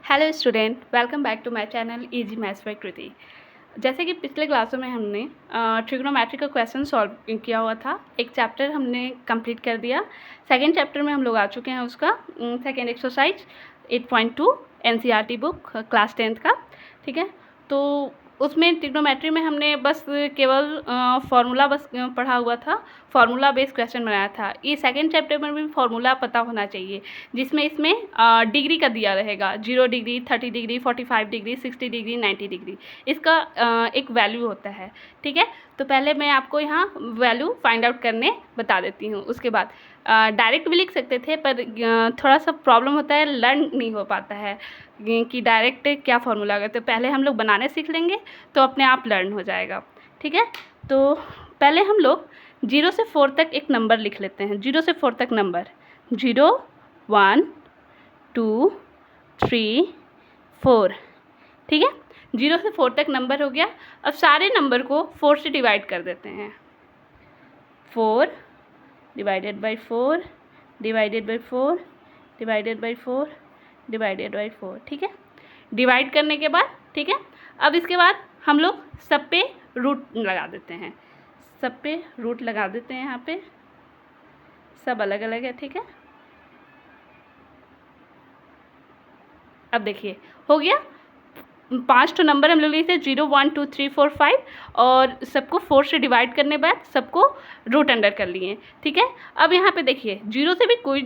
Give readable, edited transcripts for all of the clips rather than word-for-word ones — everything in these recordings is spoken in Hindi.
Hello student, welcome back to my channel easy maths by Kriti. जैसे कि पिछले क्लासों में हमने ट्रिग्नोमेट्री का क्वेश्चन सॉल्व किया हुआ था। एक चैप्टर हमने कंप्लीट कर दिया। सेकंड चैप्टर में हम लोग आ चुके हैं उसका second exercise 8.2 NCERT book class 10th का। ठीक है, तो उसमें ट्रिग्नोमेट्री में हमने बस केवल फार्मूला बस पढ़ा हुआ था, फार्मूला बेस्ड क्वेश्चन बनाया था। ये सेकंड चैप्टर में भी फार्मूला पता होना चाहिए, जिसमें इसमें डिग्री का दिया रहेगा 0 degree, 30 degree, 45 degree, 60 degree, 90 degree. इसका एक वैल्यू होता है। ठीक है, तो पहले मैं आपको यहाँ वैल्यू फाइंड आउट करने बता देती हूँ। उसके बाद डायरेक्ट भी लिख सकते थे, पर थोड़ा सा प्रॉब्लम होता है, लर्न नहीं हो पाता है कि डायरेक्ट क्या फार्मूला होगा। तो पहले हम लोग बनाने सीख लेंगे तो अपने आप लर्न हो जाएगा। ठीक है, तो पहले हम लोग 0 से 4 तक एक नंबर लिख लेते हैं। 0 से 4 तक नंबर 0, 1, 2, 3, 4। ठीक है, 0 से 4 तक नंबर हो गया। अब सारे नंबर को 4 से डिवाइड कर देते हैं। 4 divided by 4 divided by 4 divided by 4 divided by 4। ठीक है, डिवाइड करने के बाद, ठीक है, अब इसके बाद हम लोग सब पे रूट लगा देते हैं। सब पे रूट लगा देते हैं। यहाँ पे सब अलग अलग है। ठीक है, अब देखिए हो गया। 5 तो नंबर हम लोग लिए थे 0, 1, 2, 3, 4, 5 और सबको 4 से डिवाइड करने बाद सबको रूट अंडर कर लिए। ठीक है, अब यहाँ पे देखिए 0 से भी कोई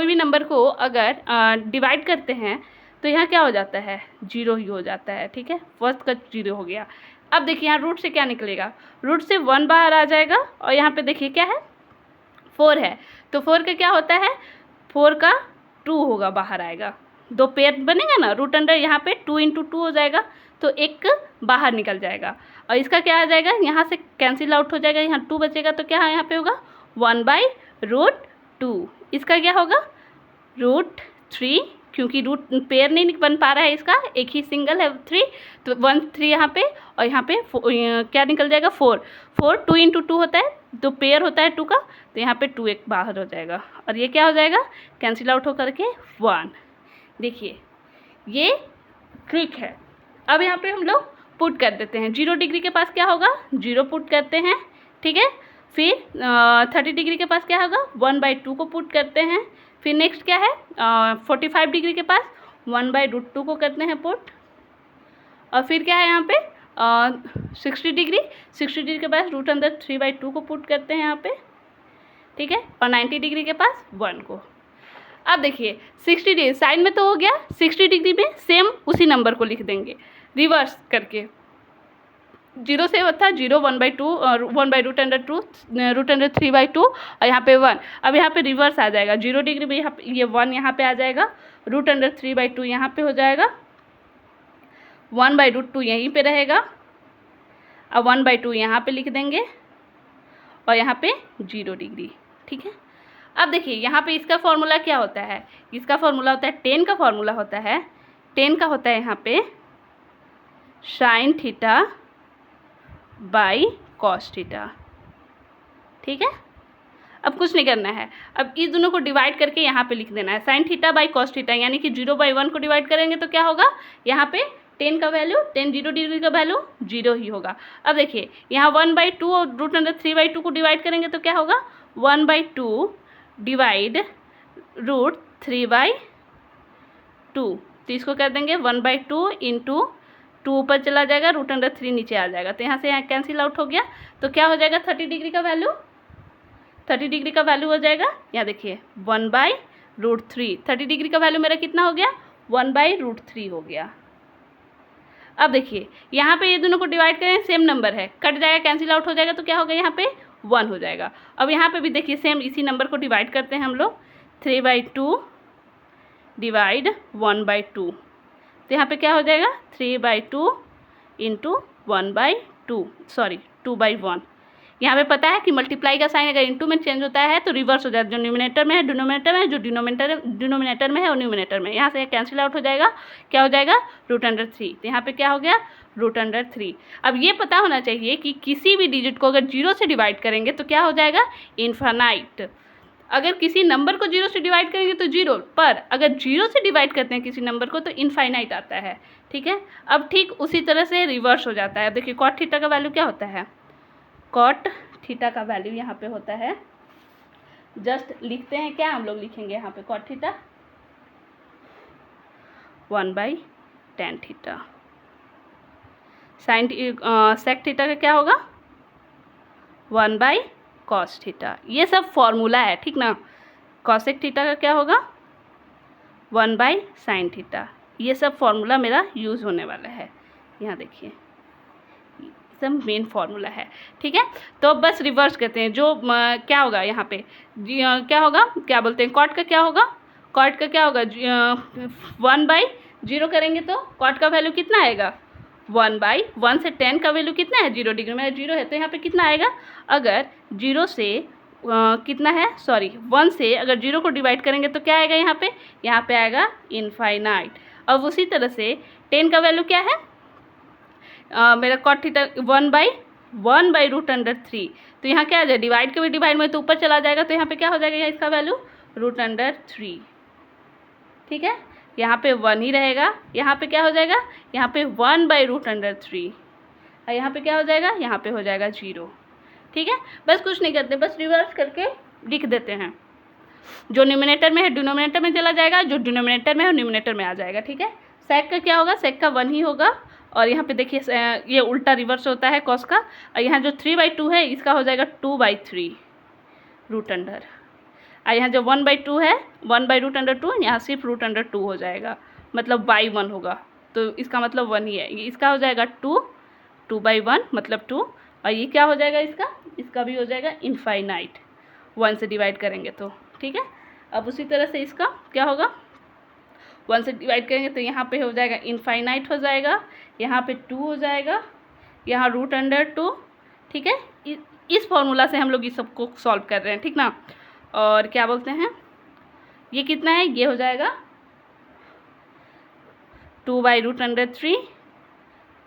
भी नंबर को अगर डिवाइड करते हैं तो यहाँ क्या हो जाता है, 0 ही हो जाता है। ठीक है, फर्स्ट का 0 हो गया। अब देखिए यहाँ रूट से क्या निकलेगा, रूट से 1 बाहर आ जाएगा और यहाँ पे देखिए क्या है, 4 है। तो 4 का क्या होता है, 4 का 2 होगा, बाहर आएगा। 2 पेयर बनेगा ना, रूट अंडर यहाँ पे 2 × 2 हो जाएगा, तो एक बाहर निकल जाएगा और इसका क्या आ जाएगा, यहाँ से कैंसिल आउट हो जाएगा, यहाँ 2 बचेगा। तो क्या है यहाँ पे होगा 1/√2। इसका क्या होगा √3, क्योंकि रूट पेयर नहीं बन पा रहा है, इसका एक ही सिंगल है 3, तो 1 3 यहाँ पे और यहाँ पे क्या निकल जाएगा 4। 2 × 2 होता है, तो पेयर होता है 2 का, तो यहाँ पे 2 एक बाहर हो जाएगा और ये क्या हो जाएगा, कैंसिल आउट होकर के 1। देखिए ये ट्रिक है। अब यहाँ पे हम लोग पुट कर देते हैं। 0 डिग्री के पास क्या होगा, 0 पुट करते हैं। ठीक है, फिर 30 डिग्री के पास क्या होगा, 1/2 को पुट करते हैं। फिर नेक्स्ट क्या है, 45 डिग्री के पास 1/√2 को करते हैं पुट। और फिर क्या है यहाँ पे 60 डिग्री के पास √3/2 को पुट करते हैं यहाँ पे। ठीक है, और 90 डिग्री के पास 1 को। अब देखिए 60 डिग्री साइड में तो हो गया, 60 डिग्री में सेम उसी नंबर को लिख देंगे रिवर्स करके। 0 से था 0, 1/2 और 1/√2 और यहाँ पे 1। अब यहाँ पे रिवर्स आ जाएगा, 0 डिग्री में यहाँ पे ये 1 यहाँ पे आ जाएगा, √3/2 यहाँ पे हो जाएगा, 1/√2 यहीं पे रहेगा। अब 1/2 यहाँ पे लिख देंगे और यहाँ पे 0 डिग्री। ठीक है, अब देखिए यहाँ पे इसका फॉर्मूला क्या होता है, इसका फॉर्मूला होता है 10 का फॉर्मूला होता है। 10 का होता है यहाँ पे sin theta by cos theta. ठीक है, अब कुछ नहीं करना है, अब इस दोनों को डिवाइड करके यहाँ पे लिख देना है sin theta by cos theta, यानी कि 0/1 को डिवाइड करेंगे तो क्या होगा, यहाँ पे 10 का वैल्यू 0 डिग्री का वैल्यू 0 ही होगा। अब देखिए यहाँ 1/2 और √3/2 को डिवाइड करेंगे तो क्या होगा, 1/2 डिवाइड √3/2, तो इसको कर देंगे 1/2 × 2 ऊपर चला जाएगा, √3 नीचे आ जाएगा, तो यहाँ से यहाँ कैंसिल आउट हो गया। तो क्या हो जाएगा 30 डिग्री का वैल्यू, 30 डिग्री का वैल्यू हो जाएगा, यहाँ देखिए 1/√3। 30 डिग्री का वैल्यू मेरा कितना हो गया, 1/√3 हो गया। अब देखिए यहाँ पे ये दोनों को डिवाइड करें, सेम नंबर है, कट जाएगा, कैंसिल आउट हो जाएगा, तो क्या होगा यहाँ पे 1 हो जाएगा। अब यहाँ पे भी देखिए सेम इसी नंबर को डिवाइड करते हैं हम लोग, 3/2 डिवाइड 1/2, तो यहाँ पे क्या हो जाएगा 3/2 × 2/1। यहाँ पे पता है कि मल्टीप्लाई का साइन अगर इंटू में चेंज होता है तो रिवर्स हो जाता है, जो न्यूमिनेटर में है डिनोमिनेटर में, जो डिनोमिनेटर में है वो न्यूमिनेटर में। यहाँ से कैंसिल आउट हो जाएगा, क्या हो जाएगा √3, तो यहाँ पे क्या हो गया √3। अब ये पता होना चाहिए कि किसी भी डिजिट को अगर 0 से डिवाइड करेंगे तो क्या हो जाएगा इन्फानाइट। अगर किसी नंबर को 0 से डिवाइड करेंगे तो 0, पर अगर 0 से डिवाइड करते हैं किसी नंबर को तो इनफाइनाइट आता है, ठीक है। अब ठीक उसी तरह से रिवर्स हो जाता है। अब देखिए कॉट थीटा का वैल्यू क्या होता है, कॉट थीटा का वैल्यू यहाँ पे होता है, जस्ट लिखते हैं क्या हम लोग लिखेंगे यहाँ पे, cot theta 1/tan theta. Sine sec theta का क्या होगा 1/cos थीटा। ये सब फॉर्मूला है, ठीक ना। कॉसेक थीटा का क्या होगा 1/sin थीटा। ये सब फॉर्मूला मेरा यूज़ होने वाला है, यहाँ देखिए सब मेन फार्मूला है, ठीक है। तो अब बस रिवर्स करते हैं, जो क्या होगा यहाँ पे क्या होगा, क्या बोलते हैं, कॉट का क्या होगा, कॉट का क्या होगा 1/0 करेंगे तो कॉट का वैल्यू कितना आएगा 1/1 से 10 का वैल्यू कितना है 0 डिग्री में 0 है, तो यहाँ पे कितना आएगा, अगर 0 से कितना है 1 से अगर 0 को डिवाइड करेंगे तो क्या आएगा यहाँ पे आएगा इनफाइनाइट। अब उसी तरह से 10 का वैल्यू क्या है मेरा कॉट थीटा 1/√3, तो यहाँ क्या आ जाए डिवाइड के भी डिवाइड में तो ऊपर चला जाएगा, तो यहाँ पे क्या हो जाएगा यहाँ इसका वैल्यू √3, ठीक है। यहाँ पे 1 ही रहेगा, यहाँ पे क्या हो जाएगा यहाँ पे 1/√3 और यहाँ पे क्या हो जाएगा यहाँ पे हो जाएगा 0, ठीक है। बस कुछ नहीं करते, बस रिवर्स करके लिख देते हैं, जो न्यूमिनेटर में है डिनोमिनेटर में चला जाएगा, जो डिनोमिनेटर में है न्यूमिनेटर में आ जाएगा, ठीक है। सेक का क्या होगा, सेक का 1 ही होगा, और यहाँ पे देखिए ये उल्टा रिवर्स होता है कॉस का, और यहाँ जो 3/2 है इसका हो जाएगा 2/3 रूट अंडर, और यहाँ जो 1/2 है 1/√2 यहाँ सिर्फ √2 हो जाएगा, मतलब बाई 1 होगा, तो इसका मतलब 1 ही है, इसका हो जाएगा 2/1 मतलब 2, और ये क्या हो जाएगा इसका भी हो जाएगा इनफाइनाइट 1 से डिवाइड करेंगे तो, ठीक है। अब उसी तरह से इसका क्या होगा 1 से डिवाइड करेंगे तो यहाँ पे हो जाएगा इनफाइनाइट हो जाएगा, यहाँ पे 2 हो जाएगा, यहाँ √2, ठीक है। इस फॉर्मूला से हम लोग इस सबको सॉल्व कर रहे हैं, ठीक ना। और क्या बोलते हैं ये कितना है, ये हो जाएगा 2/√3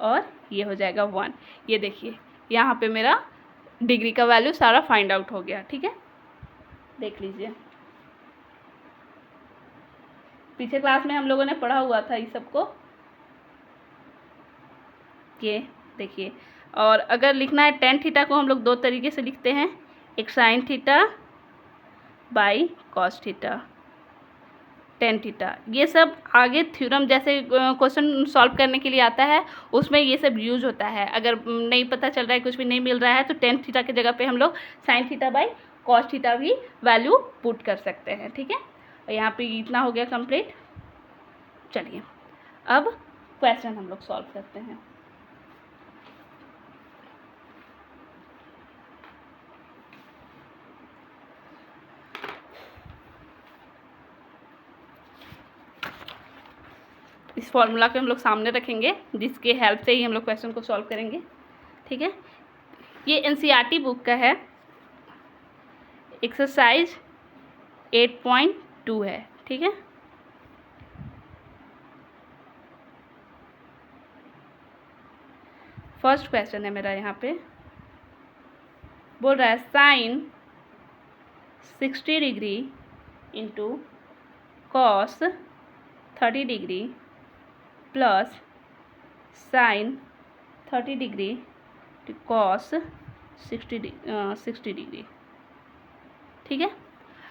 और ये हो जाएगा 1। ये देखिए यहाँ पे मेरा डिग्री का वैल्यू सारा फाइंड आउट हो गया, ठीक है। देख लीजिए पीछे क्लास में हम लोगों ने पढ़ा हुआ था इस सबको, ये देखिए। और अगर लिखना है tan थीटा को हम लोग दो तरीके से लिखते हैं, एक sin theta by cos theta, tan theta. ये सब आगे थ्योरम जैसे क्वेश्चन सॉल्व करने के लिए आता है, उसमें ये सब यूज होता है। अगर नहीं पता चल रहा है, कुछ भी नहीं मिल रहा है, तो tan थीटा की जगह पे हम लोग sin theta by cos theta भी वैल्यू पुट कर सकते हैं, ठीक है। और यहाँ पे इतना हो गया कंप्लीट। चलिए अब क्वेश्चन हम लोग सॉल्व करते हैं। इस फॉर्मूला को हम लोग सामने रखेंगे, जिसके हेल्प से ही हम लोग क्वेश्चन को सॉल्व करेंगे, ठीक है। ये एनसीईआरटी बुक का है, एक्सरसाइज 8.2 है, ठीक है। फर्स्ट क्वेश्चन है मेरा, यहाँ पे बोल रहा है sine 60 degree into cos 30 degree plus sine 30 degree cos 60 degree, ठीक है।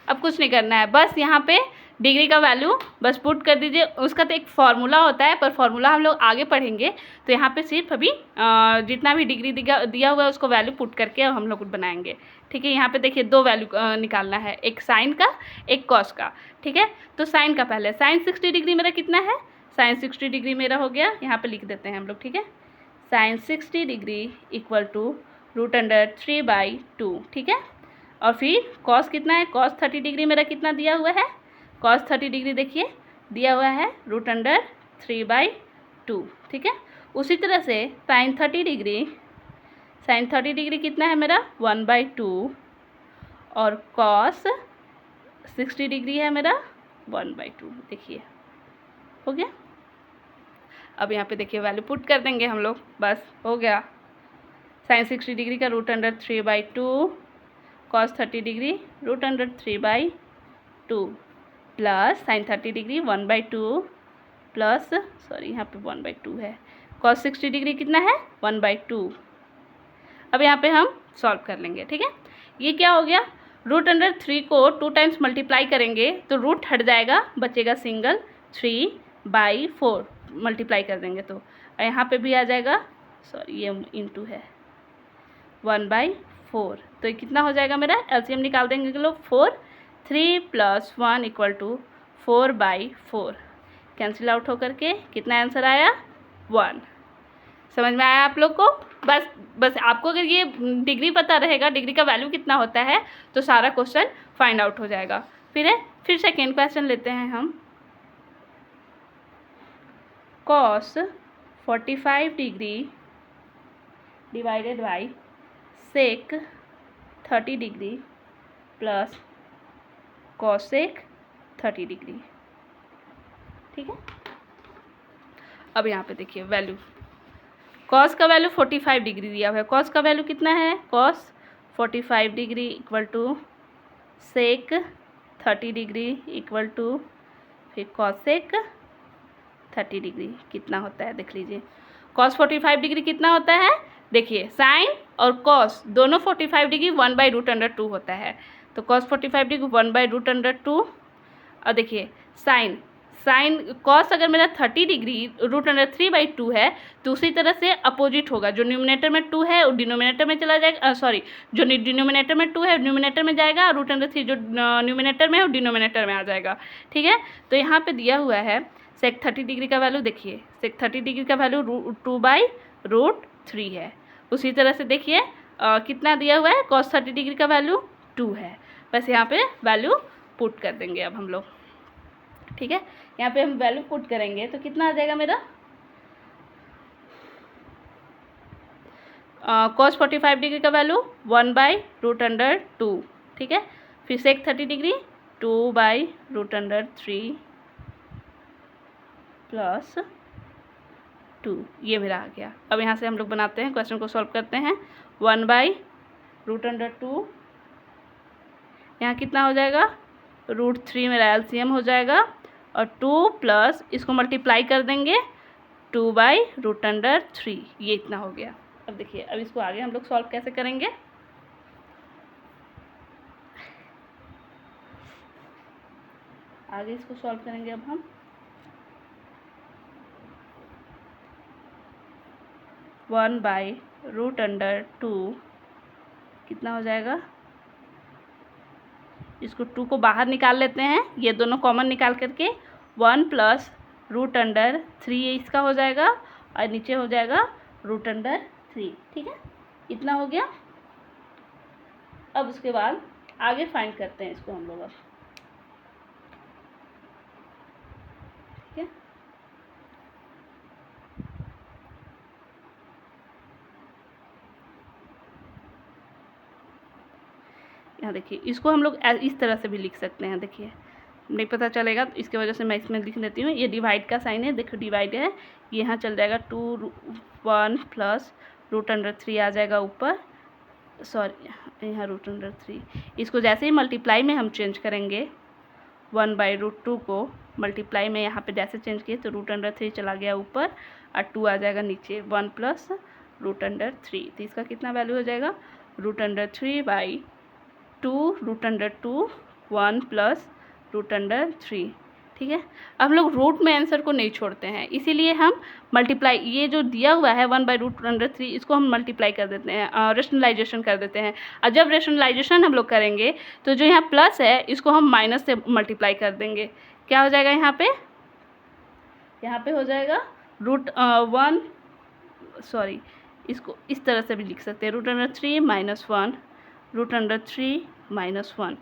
अब कुछ नहीं करना है, बस यहाँ पे डिग्री का वैल्यू बस पुट कर दीजिए। उसका तो एक फार्मूला होता है, पर फार्मूला हम लोग आगे पढ़ेंगे, तो यहाँ पे सिर्फ अभी जितना भी डिग्री दिया हुआ है उसको वैल्यू पुट करके हम लोग बनाएंगे, ठीक है। यहाँ पे देखिए दो वैल्यू निकालना है, एक साइन का एक कॉस का, ठीक है। तो साइन का पहले, साइन 60 डिग्री मेरा कितना है, साइन 60 डिग्री मेरा हो गया, यहाँ पे लिख देते हैं हम लोग, ठीक है। साइन 60 डिग्री इक्वल टू √3/2, ठीक है। और फिर कॉस कितना है, कॉस 30 डिग्री मेरा कितना दिया हुआ है, कॉस 30 डिग्री देखिए दिया हुआ है √3/2, ठीक है। उसी तरह से साइन 30 डिग्री, साइन 30 डिग्री कितना है मेरा 1/2, और कॉस 60 डिग्री है मेरा 1/2, देखिए हो गया। अब यहाँ पे देखिए वैल्यू पुट कर देंगे हम लोग, बस हो गया। साइन 60 डिग्री का √3/2 cos 30 degree √3/2 plus sin 30 degree 1/2 plus यहाँ पे 1/2 है, cos 60 डिग्री कितना है 1/2। अब यहाँ पे हम सॉल्व कर लेंगे, ठीक है। ये क्या हो गया, √3 को 2 टाइम्स मल्टीप्लाई करेंगे तो रूट हट जाएगा, बचेगा सिंगल 3/4 मल्टीप्लाई कर देंगे तो यहाँ पे भी आ जाएगा, ये इंटू है 1/4। तो ये कितना हो जाएगा मेरा, एलसीएम निकाल देंगे लोग 4, 3 + 1 = 4/4 कैंसिल आउट होकर के कितना आंसर आया 1। समझ में आया आप लोग को। बस आपको अगर ये डिग्री पता रहेगा, डिग्री का वैल्यू कितना होता है, तो सारा क्वेश्चन फाइंड आउट हो जाएगा। फिर सेकेंड क्वेश्चन लेते हैं हम। cos 45 degree divided by sec 30 degree plus cosec 30 degree, ठीक है। अब यहाँ पे देखिए वैल्यू, cos का वैल्यू 45 डिग्री दिया हुआ है, cos का वैल्यू कितना है, cos 45 डिग्री = sec 30 डिग्री = फिर cosec 30 डिग्री कितना होता है देख लीजिए। cos 45 डिग्री कितना होता है, देखिए साइन और cos दोनों 45 डिग्री 1/√2 होता है, तो cos 45 डिग्री 1/√2। और देखिए साइन cos अगर मेरा 30 डिग्री √3/2 है तो उसी तरह से अपोजिट होगा, जो न्यूमिनेटर में 2 है वो डिनोमिनेटर में चला जाएगा, जो डिनोमिनेटर में 2 है न्यूमिनेटर में जाएगा, और √3 जो न्यूमिनेटर में है वो डिनोमिनेटर में आ जाएगा, ठीक है। तो यहाँ पे दिया हुआ है sec 30 डिग्री का वैल्यू, देखिए sec 30 डिग्री का वैल्यू 2/√3 है। उसी तरह से देखिए कितना दिया हुआ है, cos 30 डिग्री का वैल्यू 2 है। बस यहाँ पे वैल्यू पुट कर देंगे अब हम लोग, ठीक है। यहाँ पे हम वैल्यू पुट करेंगे तो कितना आ जाएगा मेरा, cos 45 डिग्री का वैल्यू 1/√2, ठीक है। फिर sec 30 डिग्री 2/√3 प्लस 2, ये मेरा आ गया। अब यहाँ से हम लोग बनाते हैं, क्वेश्चन को सॉल्व करते हैं। 1/√2 यहाँ कितना हो जाएगा, √3 मेरा एलसीएम हो जाएगा, और 2 प्लस इसको मल्टीप्लाई कर देंगे 2/√3, ये इतना हो गया। अब देखिए अब इसको आगे हम लोग सॉल्व कैसे करेंगे, आगे इसको सॉल्व करेंगे अब हम। 1/√2 कितना हो जाएगा, इसको 2 को बाहर निकाल लेते हैं, ये दोनों कॉमन निकाल करके 1 + √3 इसका हो जाएगा, और नीचे हो जाएगा √3, ठीक है। इतना हो गया। अब उसके बाद आगे फाइंड करते हैं इसको हम लोग अब, ठीक है। यहाँ देखिए इसको हम लोग इस तरह से भी लिख सकते हैं, देखिए नहीं पता चलेगा तो इसके वजह से मैं इसमें लिख देती हूँ। ये डिवाइड का साइन है, देखो डिवाइड है, ये यहाँ चल जाएगा 2 1 प्लस √3 आ जाएगा ऊपर, यहाँ √3। इसको जैसे ही मल्टीप्लाई में हम चेंज करेंगे 1/√2 को मल्टीप्लाई में यहाँ पे जैसे चेंज किए तो √3 चला गया ऊपर, और 2 आ जाएगा नीचे, 1 + √3। तो इसका कितना वैल्यू हो जाएगा, √3/2 √2 1 + √3, ठीक है। अब लोग रूट में आंसर को नहीं छोड़ते हैं, इसीलिए हम मल्टीप्लाई, ये जो दिया हुआ है 1/√3 इसको हम मल्टीप्लाई कर देते हैं, रेशनलाइजेशन कर देते हैं। और जब रेशनलाइजेशन हम लोग करेंगे तो जो यहाँ प्लस है इसको हम माइनस से मल्टीप्लाई कर देंगे, क्या हो जाएगा यहाँ पे हो जाएगा इसको इस तरह से भी लिख सकते हैं, √3 - 1 √3 - 1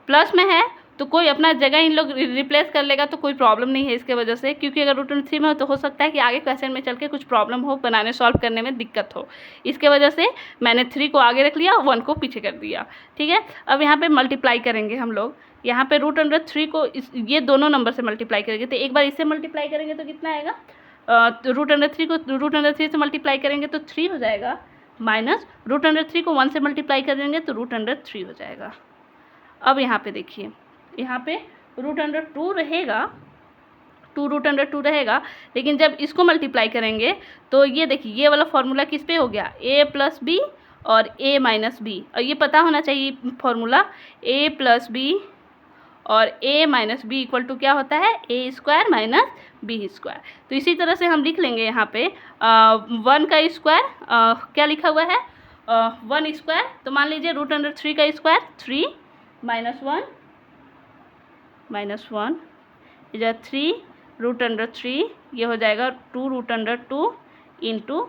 प्लस में है तो कोई अपना जगह इन लोग रिप्लेस कर लेगा तो कोई प्रॉब्लम नहीं है इसके वजह से, क्योंकि अगर √3 में हो तो हो सकता है कि आगे क्वेश्चन में चल के कुछ प्रॉब्लम हो, बनाने सॉल्व करने में दिक्कत हो, इसके वजह से मैंने 3 को आगे रख लिया, 1 को पीछे कर दिया, ठीक है। अब यहाँ पे मल्टीप्लाई करेंगे हम लोग, यहाँ पे √3 को ये दोनों नंबर से मल्टीप्लाई करेंगे, तो एक बार इससे मल्टीप्लाई करेंगे तो कितना आएगा, तो √3 को √3 से मल्टीप्लाई करेंगे तो 3 हो जाएगा, माइनस √3 को 1 से मल्टीप्लाई कर देंगे तो √3 हो जाएगा। अब यहाँ पे देखिए, यहाँ पे √2 रहेगा, 2√2 रहेगा, लेकिन जब इसको मल्टीप्लाई करेंगे तो ये देखिए ये वाला फॉर्मूला किस पे हो गया, a प्लस बी और a माइनस बी, और ये पता होना चाहिए फॉर्मूला a प्लस बी और a minus B equal to क्या होता है, a square minus B square. तो इसी तरह से हम लिख लेंगे यहाँ पे 1 का स्क्वायर क्या लिखा हुआ है 1 स्क्वायर, तो मान लीजिए √3 का स्क्वायर 3 माइनस 1 इधर 3 √3, ये हो जाएगा 2√2 इंटू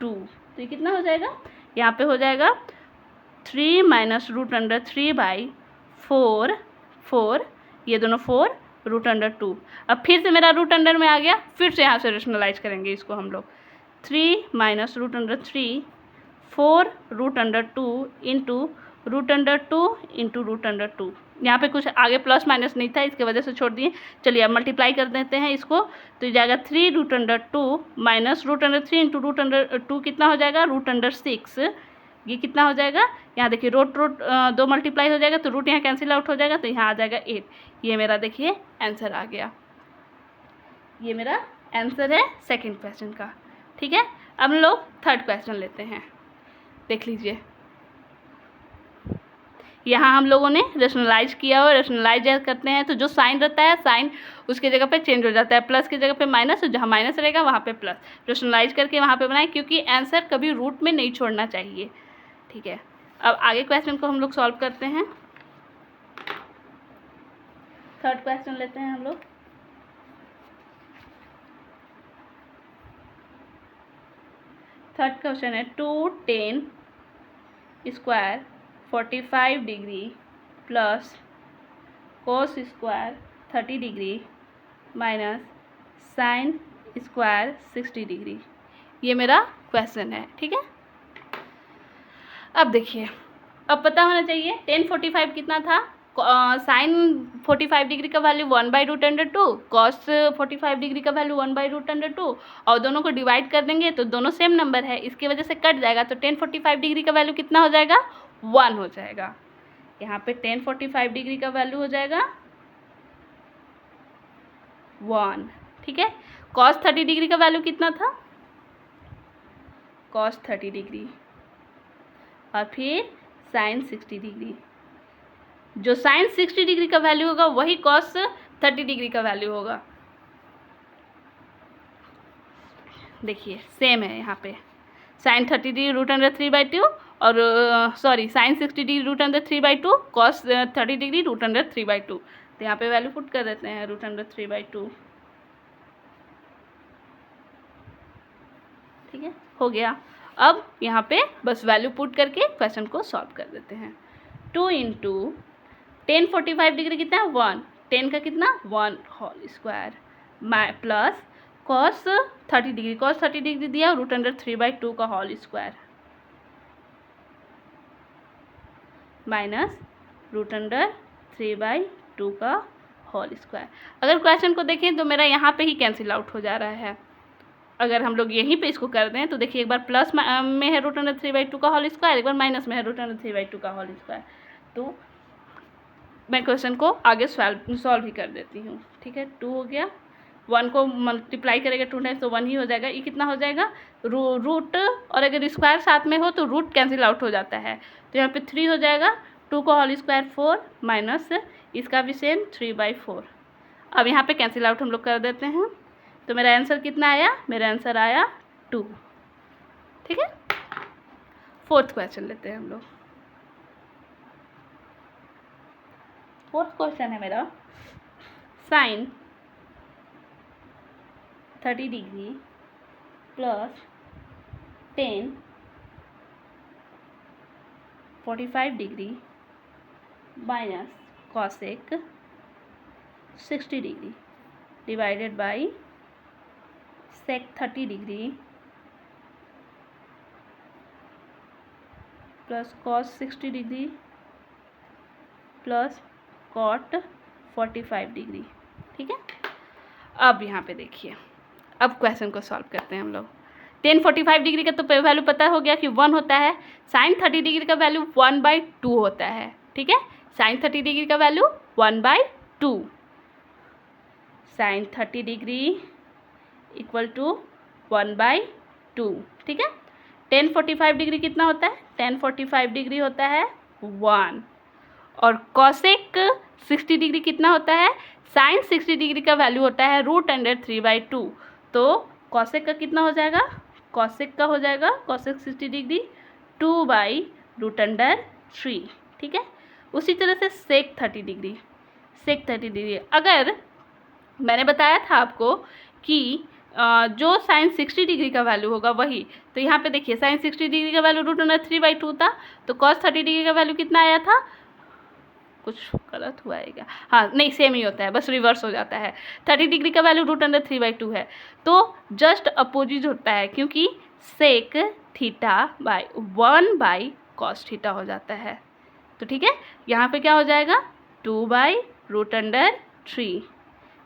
2, तो ये कितना हो जाएगा, यहाँ पे हो जाएगा 3 माइनस √3 बाई 4, ये दोनों 4 √2। अब फिर से मेरा रूट अंडर में आ गया, फिर से यहाँ से रेशनलाइज करेंगे इसको हम लोग, 3 माइनस √3 4 √2 इंटू √2 इंटू √2। यहाँ पे कुछ आगे प्लस माइनस नहीं था, इसके वजह से छोड़ दिए। चलिए अब मल्टीप्लाई कर देते हैं इसको, तो ये जाएगा 3 √2 माइनस √3 इंटू √2 कितना हो जाएगा, √6। ये कितना हो जाएगा, यहाँ देखिए रूट 2 मल्टीप्लाई हो जाएगा तो रूट यहाँ कैंसिल आउट हो जाएगा, तो यहाँ आ जाएगा 8। ये मेरा देखिए आंसर आ गया, ये मेरा आंसर है सेकंड क्वेश्चन का। ठीक है, अब हम लोग थर्ड क्वेश्चन लेते हैं, देख लीजिए। यहाँ हम लोगों ने रेशनलाइज किया और रेशनलाइज करते हैं तो जो साइन रहता है, साइन उसके जगह पे चेंज हो जाता है, प्लस की जगह पे माइनस, और जहाँ माइनस रहेगा वहाँ पे प्लस, रेशनलाइज करके वहाँ पे बनाएं, क्योंकि आंसर कभी रूट में नहीं छोड़ना चाहिए। ठीक है, अब आगे क्वेश्चन को हम लोग सॉल्व करते हैं। थर्ड क्वेश्चन लेते हैं हम लोग। थर्ड क्वेश्चन है 2tan square 45 degree plus cos square 30 degree minus sin square 60 degree, ये मेरा क्वेश्चन है। ठीक है, अब देखिए, अब पता होना चाहिए tan 45 कितना था, sin 45 डिग्री का वैल्यू 1/√2, cos 45 डिग्री का वैल्यू 1/√2, और दोनों को डिवाइड कर देंगे तो दोनों सेम नंबर है, इसकी वजह से कट जाएगा, तो tan 45 डिग्री का वैल्यू कितना हो जाएगा, 1 हो जाएगा। यहाँ पे tan 45 डिग्री का वैल्यू हो जाएगा 1। ठीक है, cos 30 डिग्री का वैल्यू कितना था, cos 30 डिग्री, और फिर sin 60 डिग्री, जो sin 60 डिग्री का वैल्यू होगा वही cos 30 डिग्री का वैल्यू होगा। देखिए सेम है, यहाँ पे sin 30 डिग्री √3/2 और sorry sin 60 degree √3/2, cos 30 degree √3/2, तो यहाँ पे वैल्यू पुट कर देते हैं √3/2। ठीक है, हो गया। अब यहाँ पे बस वैल्यू पुट करके क्वेश्चन को सॉल्व कर देते हैं। 2 इंटू tan 45 डिग्री कितना है 1, 10 का कितना 1 whole square plus cos 30 degree, cos 30 degree दिया √3/2 का होल स्क्वायर माइनस √3/2 का होल स्क्वायर। अगर क्वेश्चन को देखें तो मेरा यहाँ पे ही कैंसिल आउट हो जा रहा है। अगर हम लोग यहीं पे इसको कर दें तो देखिए, एक बार प्लस में है √3/2 का होल स्क्वायर, एक बार माइनस में है √3/2 का होल स्क्वायर, तो मैं क्वेश्चन को आगे सॉल्व ही कर देती हूँ। ठीक है, 2 हो गया, 1 को मल्टीप्लाई करेगा 2 टाइम्स तो 1 ही हो जाएगा, ये कितना हो जाएगा रूट, और अगर स्क्वायर साथ में हो तो रूट कैंसिल आउट हो जाता है, तो यहाँ पे 3 हो जाएगा, 2 का होल स्क्वायर 4 माइनस इसका भी सेम 3/4। अब यहाँ पे कैंसिल आउट हम लोग कर देते हैं, तो मेरा आंसर कितना आया, मेरा आंसर आया 2। ठीक है, फोर्थ क्वेश्चन लेते हैं हम लोग। फोर्थ क्वेश्चन है मेरा sin 30 degree plus tan 45 degree minus cosec 60 degree divided by sec 30 degree plus cos 60 degree plus cot 45 degree. ठीक है, अब यहाँ पे देखिए, अब क्वेश्चन को सॉल्व करते हैं हम लोग। टेन 45 डिग्री का तो वैल्यू पता हो गया कि 1 होता है। साइन 30 डिग्री का वैल्यू 1/2 होता है, ठीक है। साइन 30 डिग्री का वैल्यू 1/2, साइन 30 डिग्री इक्वल टू 1/2, ठीक है। टेन 45 डिग्री कितना होता है? टेन 45 डिग्री होता है 1, और कॉसेक 60 डिग्री कितना होता है? साइन 60 डिग्री का वैल्यू होता है √3/2। तो कॉसेक का कितना हो जाएगा? कॉसेक का हो जाएगा, कॉसेक 60 डिग्री 2/√3, ठीक है। उसी तरह से सेक 30 डिग्री, सेक 30 डिग्री अगर मैंने बताया था आपको कि जो साइन 60 डिग्री का वैल्यू होगा वही, तो यहाँ पे देखिए साइन 60 डिग्री का वैल्यू √3/2 था, तो कॉस 30 डिग्री का वैल्यू कितना आया था? कुछ गलत हुआ है क्या? हाँ नहीं, सेम ही होता है, बस रिवर्स हो जाता है। 30 डिग्री का वैल्यू √3/2 है, तो जस्ट अपोजिट होता है, क्योंकि sec theta by 1/cos theta हो जाता है। तो ठीक है, यहाँ पे क्या हो जाएगा? 2/√3।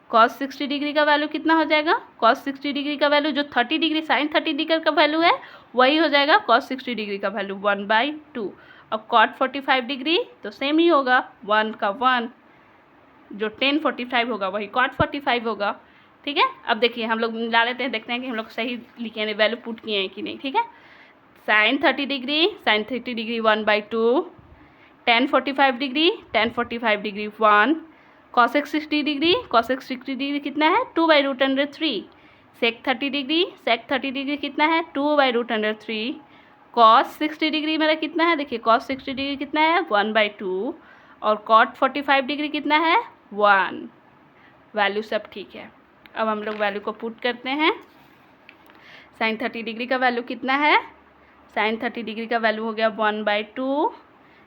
cos 60 डिग्री का वैल्यू कितना हो जाएगा? cos 60 डिग्री का वैल्यू जो 30 डिग्री साइन 30 डिग्री का वैल्यू है वही हो जाएगा cos 60 डिग्री का वैल्यू 1/2। अब cot 45 डिग्री तो सेम ही होगा, 1 का 1, जो tan 45 होगा वही cot 45 होगा, ठीक है। अब देखिए हम लोग मिला लेते हैं, देखते हैं कि हम लोग सही लिखे हैं, वैल्यू पुट किए हैं कि नहीं, ठीक है। साइन 30 degree 1/2, tan 45 degree 1, cosec 60 degree 60 degree कितना है? 2/√3। sec 30 डिग्री कितना है? 2/√3। cos 60 डिग्री मेरा कितना है? देखिए cos 60 डिग्री कितना है? 1/2, और cot 45 डिग्री कितना है? 1। वैल्यू सब ठीक है। अब हम लोग वैल्यू को पुट करते हैं। साइन 30 डिग्री का वैल्यू कितना है? साइन 30 डिग्री का वैल्यू हो गया 1/2।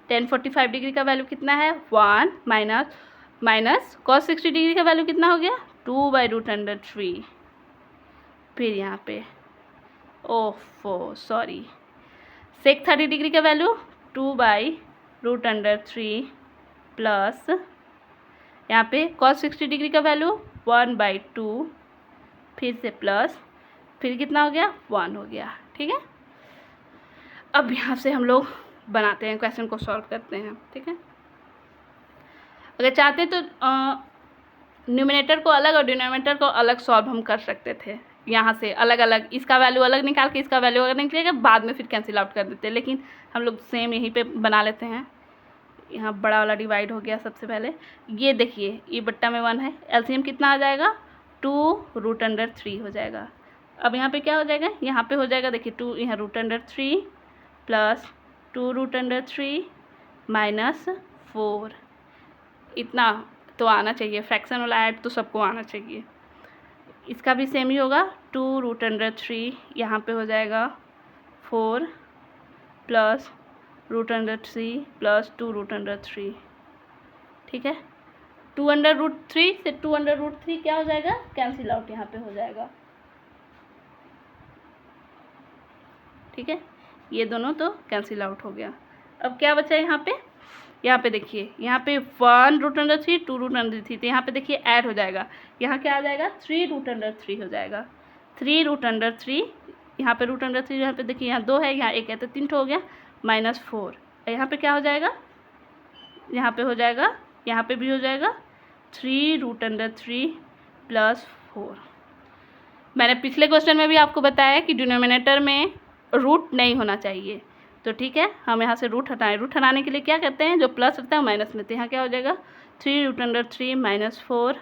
tan 45 डिग्री का वैल्यू कितना है? 1 माइनस cos 60 डिग्री का वैल्यू कितना हो गया? 2/√3। फिर यहाँ पे ओफो सॉरी, सेक 30 डिग्री का वैल्यू 2/√3 प्लस यहाँ पे cos 60 डिग्री का वैल्यू 1/2, फिर से प्लस, फिर कितना हो गया? 1 हो गया, ठीक है। अब यहाँ से हम लोग बनाते हैं, क्वेश्चन को सॉल्व करते हैं, ठीक है। अगर चाहते तो न्यूमिनेटर को अलग और डिनोमिनेटर को अलग सॉल्व हम कर सकते थे, यहाँ से अलग अलग, इसका वैल्यू अलग निकाल के इसका वैल्यू अलग निकलेगा, बाद में फिर कैंसिल आउट कर देते, लेकिन हम लोग सेम यहीं पे बना लेते हैं। यहाँ बड़ा वाला डिवाइड हो गया सबसे पहले, ये देखिए ये बट्टा में 1 है, एलसीएम कितना आ जाएगा? 2√3 हो जाएगा। अब यहाँ पे क्या हो जाएगा? यहाँ पे हो जाएगा देखिए 2 यहाँ √3 प्लस 2√3 माइनस 4, इतना तो आना चाहिए, फ्रैक्शन वाला ऐड तो सबको आना चाहिए। इसका भी सेम ही होगा, 2√3 यहाँ पे हो जाएगा 4 प्लस √3 प्लस 2√3, ठीक है। 2√3 से 2√3 क्या हो जाएगा? कैंसिल आउट यहाँ पे हो जाएगा, ठीक है। ये दोनों तो कैंसिल आउट हो गया। अब क्या बचा यहाँ पे? यहाँ पे देखिए, यहाँ पे 1√3 2√3, तो यहाँ पे देखिए ऐड हो जाएगा, यहाँ क्या आ जाएगा? 3√3 हो जाएगा। 3√3 यहाँ पे √3, यहाँ पे देखिए यहाँ 2 है, यहाँ 1 है, तो 3 हो गया, -4। यहाँ पे क्या हो जाएगा? यहाँ पे हो जाएगा, यहाँ पे भी हो जाएगा 3√3 प्लस 4। मैंने पिछले क्वेश्चन में भी आपको बताया कि डिनोमिनेटर में रूट नहीं होना चाहिए, तो ठीक है, हम यहाँ से रूट हटाएं। रूट हटाने के लिए क्या करते हैं? जो प्लस रहता है माइनस लेते हैं। यहाँ क्या हो जाएगा? 3√3 माइनस 4,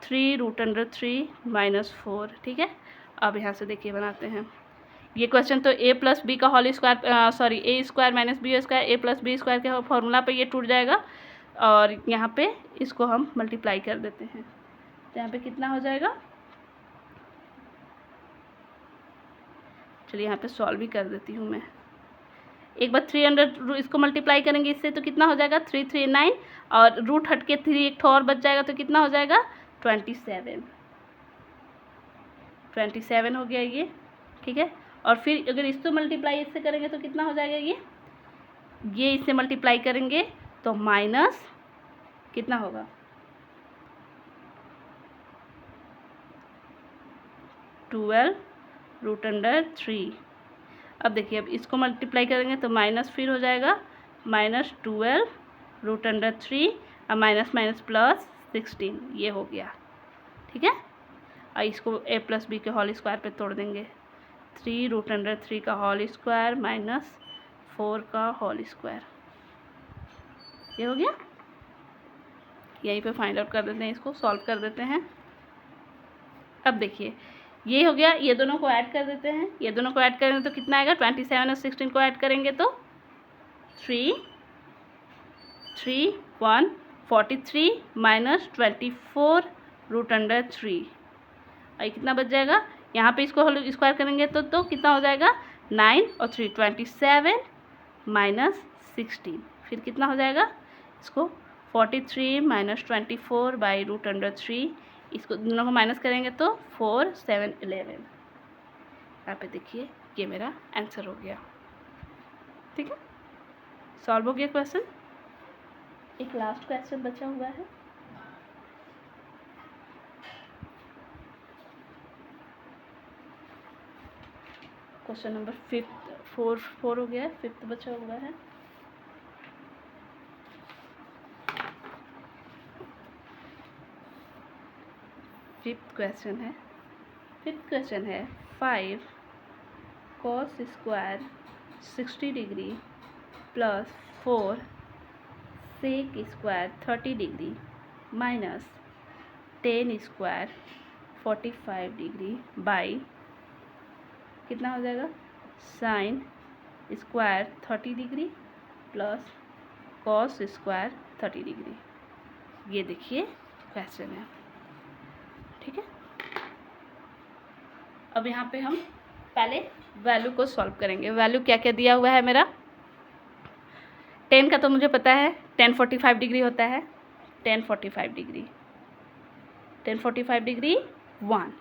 3√3 माइनस 4, ठीक है। अब यहाँ से देखिए बनाते हैं ये क्वेश्चन, तो a प्लस बी का whole square, sorry a square minus B square, a plus B square के फॉर्मूला पे ये टूट जाएगा, और यहाँ पे इसको हम मल्टीप्लाई कर देते हैं, तो यहाँ पे कितना हो जाएगा? चलिए यहाँ पे सॉल्व भी कर देती हूँ मैं। एक बार 300 इसको मल्टीप्लाई करेंगे इससे, तो कितना हो जाएगा? 339, और रूट हट के 3 एक और बच जाएगा, तो कितना हो जाएगा? 27 हो गया ये, ठीक है। और फिर अगर इससे मल्टीप्लाई इससे करेंगे तो कितना हो जाएगा? ये इससे मल्टीप्लाई करेंगे तो माइनस कितना होगा? 12 √3। अब देखिए, अब इसको मल्टीप्लाई करेंगे तो माइनस फिर हो जाएगा -12 √3 और माइनस माइनस प्लस 16, ये हो गया। ठीक है, और इसको a + b के होल स्क्वायर पे तोड़ देंगे। 3 √3 का होल स्क्वायर माइनस 4 का होल स्क्वायर, ये हो गया। यहीं पे फाइंड आउट कर देते हैं, इसको सॉल्व कर देते हैं। अब देखिए, ये हो गया, ये दोनों को ऐड कर देते हैं। ये दोनों को ऐड करेंगे तो कितना आएगा, 27 और 16 को ऐड करेंगे तो 3 3 1 43 माइनस 24 √3, और ये कितना बच जाएगा। यहाँ पे इसको होल स्क्वायर करेंगे तो कितना हो जाएगा, 9 और 3 27 माइनस 16, फिर कितना हो जाएगा, इसको 43 माइनस 24 बाई √3, इसको दोनों को माइनस करेंगे तो 4 7 11। यहाँ पे देखिए, ये मेरा आंसर हो गया। ठीक है, सॉल्व हो गया क्वेश्चन। एक लास्ट क्वेश्चन बचा हुआ है। क्वेश्चन नंबर 4 हो गया है, 5th बचा हुआ है। फिफ्थ क्वेश्चन है 5 cos square 60 degree plus 4 sec square 30 degree minus 10 square 45 degree by कितना हो जाएगा, sin square 30 degree plus cos square 30 degree. ये देखिए क्वेश्चन है। ठीक है, अब यहाँ पे हम पहले वैल्यू को सॉल्व करेंगे। वैल्यू क्या क्या दिया हुआ है मेरा, 10 का तो मुझे पता है, 10 45 डिग्री होता है, 10 45 डिग्री 1।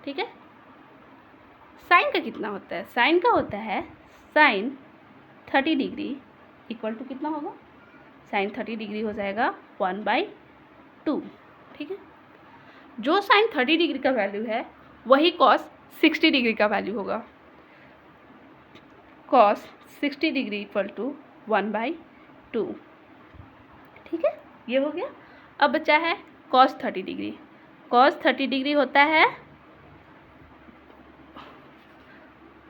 ठीक है, साइन का कितना होता है, साइन का होता है साइन 30 डिग्री इक्वल टू कितना होगा, साइन 30 डिग्री हो जाएगा 1/2। ठीक है, जो साइन 30 डिग्री का वैल्यू है वही कॉस 60 डिग्री का वैल्यू होगा। Cos 60 degree equal to 1/2। ठीक है, ये हो गया। अब बचा है कॉस 30 डिग्री। कॉस 30 डिग्री होता है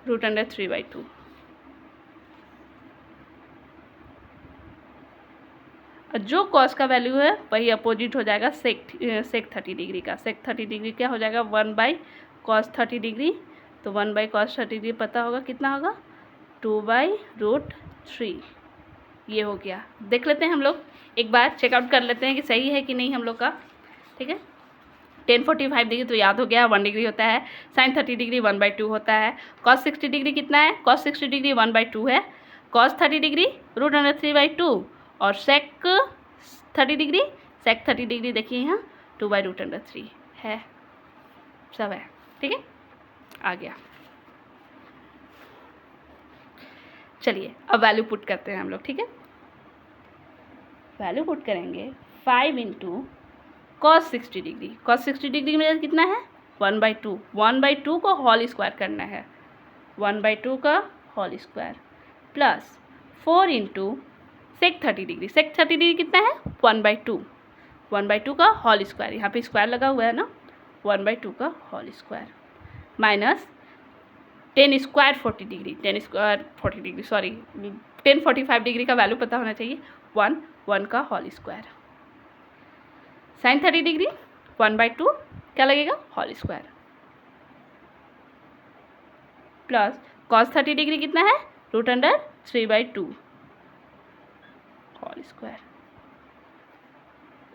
√3/2। जो कॉस का वैल्यू है वही अपोजिट हो जाएगा सेक 30 डिग्री का। सेक 30 डिग्री क्या हो जाएगा, 1/cos 30 डिग्री। तो 1/cos 30 डिग्री पता होगा कितना होगा, 2/√3। ये हो गया। देख लेते हैं हम लोग, एक बार चेकआउट कर लेते हैं कि सही है कि नहीं हम लोग का। ठीक है, 10 45 डिग्री तो याद हो गया 1 डिग्री होता है, साइन 30 डिग्री 1/2 होता है, cos 60 डिग्री कितना है, cos 60 डिग्री 1/2 है, cos 30 डिग्री √3/2 और सेक 30 डिग्री देखिए यहाँ 2/√3 है, सब है। ठीक है, आ गया। चलिए अब वैल्यू पुट करते हैं हम लोग। ठीक है, वैल्यू पुट करेंगे 5 × cos 60 डिग्री। cos 60 डिग्री में कितना है, 1/2। 1/2 को होल स्क्वायर करना है, 1/2 का होल स्क्वायर प्लस 4 × सेक 30 डिग्री। सेक 30 डिग्री कितना है, 1/2। 1/2 का होल स्क्वायर, यहाँ पे स्क्वायर लगा हुआ है ना, 1/2 का whole square minus 10 square 40 degree. 10 square 40 degree, sorry 10 45 degree का वैल्यू पता होना चाहिए, 1 का होल स्क्वायर। साइन 30 डिग्री 1/2 क्या लगेगा, whole square plus cos 30 degree कितना है, √3/2 होल स्क्वायर।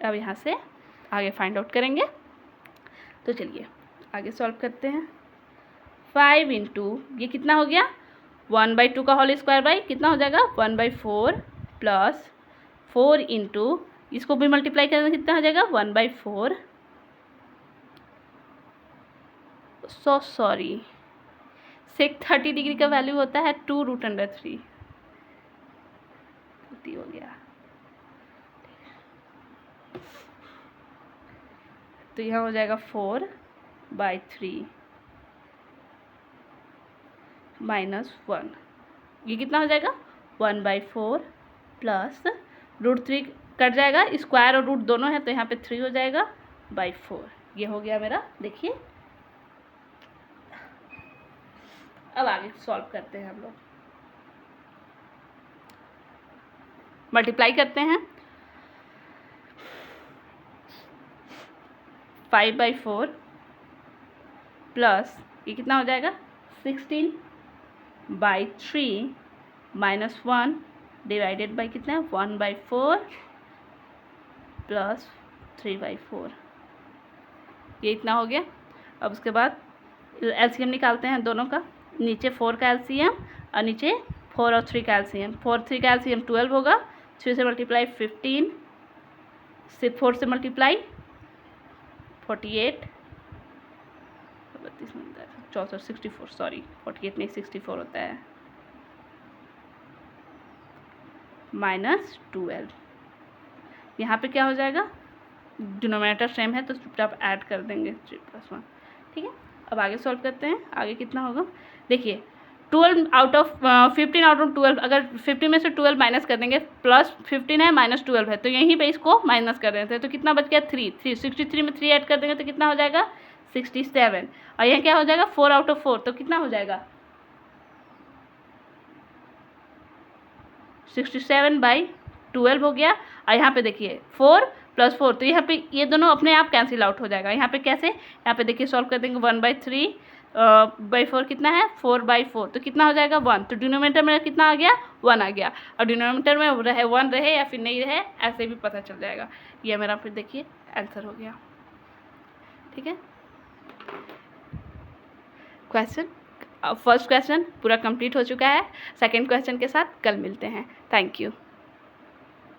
अब यहाँ से आगे फाइंड आउट करेंगे। तो चलिए आगे सॉल्व करते हैं। 5 × ये कितना हो गया, 1/2 का होल स्क्वायर बाई कितना हो जाएगा, 1/4 प्लस 4 × इसको भी मल्टीप्लाई करेंगे कितना हो जाएगा, 1/4। सॉरी, सेक 30 डिग्री का वैल्यू होता है 2√3 हो गया। तो यहाँ हो जाएगा 4/3 -1, ये कितना हो जाएगा 1/4 प्लस √3 कट जाएगा, स्क्वायर और रूट दोनों है तो यहाँ पे 3 हो जाएगा /4। ये हो गया मेरा। देखिए अब आगे सॉल्व करते हैं हम लोग। मल्टीप्लाई करते हैं 5/4 प्लस ये कितना हो जाएगा 16/3 -1 डिवाइडेड बाई कितना है 1/4 प्लस 3/4, ये इतना हो गया। अब उसके बाद एलसीएम निकालते हैं दोनों का, नीचे 4 का एलसीएम और नीचे 4 और 3 का एलसीएम। 4 3 का एलसीएम 12 होगा, 3 से मल्टीप्लाई 15, 4 से मल्टीप्लाई 48, 34 64 सॉरी 48 नहीं 64 होता है, -12। यहाँ पे क्या हो जाएगा, डिनोमिनेटर सेम है तो चुपचाप ऐड कर देंगे 3 + 1। ठीक है, अब आगे सॉल्व करते हैं। आगे कितना होगा, देखिए 12 आउट ऑफ 15 आउट ऑफ 12, अगर 15 में से 12 माइनस कर देंगे, प्लस 15 है -12 है तो यहीं पे इसको माइनस कर देते हैं तो कितना बच गया 3 63 में 3 ऐड कर देंगे तो कितना हो जाएगा 67, और यहाँ क्या हो जाएगा 4 आउट ऑफ 4 तो कितना हो जाएगा 67/12 हो गया। और यहाँ पे देखिए 4 + 4 तो यहाँ पे ये दोनों अपने आप कैंसिल आउट हो जाएगा। यहाँ पे कैसे, यहाँ पे देखिए सॉल्व कर देंगे 1/3/4 कितना है 4/4 तो कितना हो जाएगा 1, तो डिनोमिनेटर में कितना आ गया 1 आ गया, और डिनोमिनेटर में रहे 1 रहे या फिर नहीं रहे ऐसे भी पता चल जाएगा। ये मेरा फिर देखिए आंसर हो गया। ठीक है, क्वेश्चन फर्स्ट क्वेश्चन पूरा कंप्लीट हो चुका है। सेकंड क्वेश्चन के साथ कल मिलते हैं। Thank you.